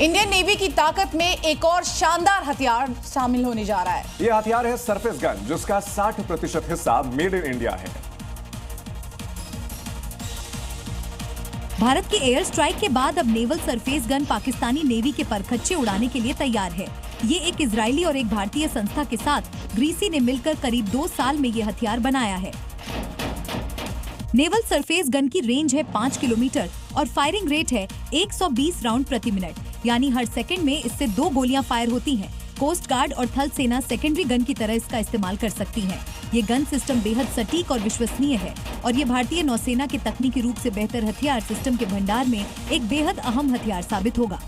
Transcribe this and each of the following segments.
Indian navy की ताकत में एक और शानदार हथियार शामिल होने जा रहा है। यह हथियार है सरफेस गन, जिसका 60% हिस्सा मेड इन इंडिया है। भारत की एयर स्ट्राइक के बाद अब naval surface gun Pakistani navy के परखच्चे उड़ाने के लिए तैयार है। ये एक इजरायली और एक भारतीय संस्था के साथ ग्रीसी ने मिलकर करीब 2 साल में ये हथियार बनाया है। नेवल सरफेस गन की रेंज है 5 किलोमीटर और फायरिंग रेट है 120 राउंड प्रति मिनट, यानी हर सेकंड में इससे 2 गोलियां फायर होती हैं। कोस्ट गार्ड और थल सेना सेकेंडरी गन की तरह इसका इस्तेमाल कर सकती हैं। ये गन सिस्टम बेहद सटीक और विश्वसनीय है और ये भारतीय नौसेना के तकनीकी रूप से बेहतर हथियार सिस्टम के भंडार में एक बेहद अहम हथियार साबित होगा।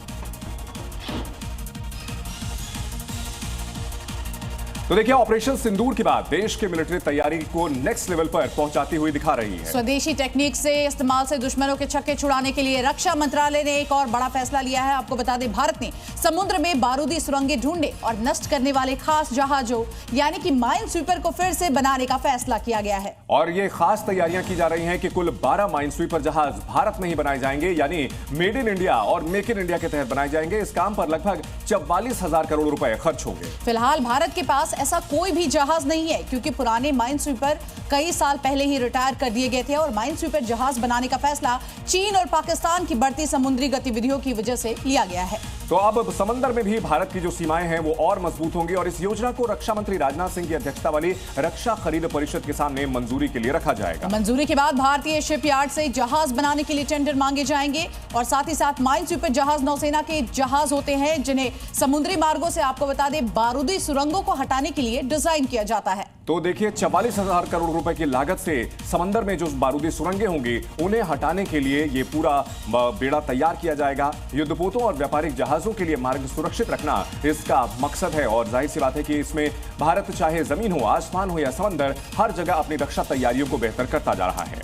तो देखिए, ऑपरेशन सिंदूर के बाद देश की मिलिट्री तैयारी को नेक्स्ट लेवल पर पहुंचाती हुई दिखा रही है। स्वदेशी टेक्निक से इस्तेमाल से दुश्मनों के छक्के छुड़ाने के लिए रक्षा मंत्रालय ने एक और बड़ा फैसला लिया है। आपको बता दें, भारत ने समुद्र में बारूदी सुरंगें ढूंढने और नष्ट करने वाले खास जहाजों यानी कि माइन स्वीपर को फिर से बनाने का फैसला किया गया है। और ये खास तैयारियां की जा रही हैं कि कुल 12 माइन स्वीपर जहाज भारत में ही बनाए जाएंगे, यानी मेड इन इंडिया और मेक इन इंडिया के तहत बनाए जाएंगे। इस काम पर लगभग 44,000 करोड़ रुपए खर्च होंगे। फिलहाल भारत के पास ऐसा कोई भी जहाज नहीं है, क्योंकि पुराने माइन स्वीपर कई साल पहले ही रिटायर कर दिए गए थे और माइन स्वीपर जहाज बनाने का फैसला चीन और पाकिस्तान की बढ़ती समुद्री गतिविधियों की वजह से लिया गया है। तो अब समंदर में भी भारत की जो सीमाएं हैं वो और मजबूत होंगी और इस योजना को रक्षा मंत्री राजनाथ सिंह की अध्यक्षता वाली रक्षा खरीद परिषद के सामने मंजूरी के लिए रखा जाएगा। मंजूरी के बाद भारतीय शिपयार्ड से जहाज बनाने के लिए टेंडर मांगे जाएंगे और साथ ही साथ माइन स्वीपर जहाज नौसेना के जहाज होते हैं, जिन्हें समुद्री मार्गों से, आपको बता दें, बारूदी सुरंगों को हटाने के लिए डिजाइन किया जाता है। तो देखिए, 44,000 करोड़ रुपए की लागत से समंदर में जो बारूदी सुरंगें होंगी उन्हें हटाने के लिए ये पूरा बेड़ा तैयार किया जाएगा। युद्धपोतों और व्यापारिक जहाजों के लिए मार्ग सुरक्षित रखना इसका मकसद है और जाहिर सी बात है कि इसमें भारत चाहे जमीन हो, आसमान हो या समंदर, हर जगह अपनी रक्षा तैयारियों को बेहतर करता जा रहा है।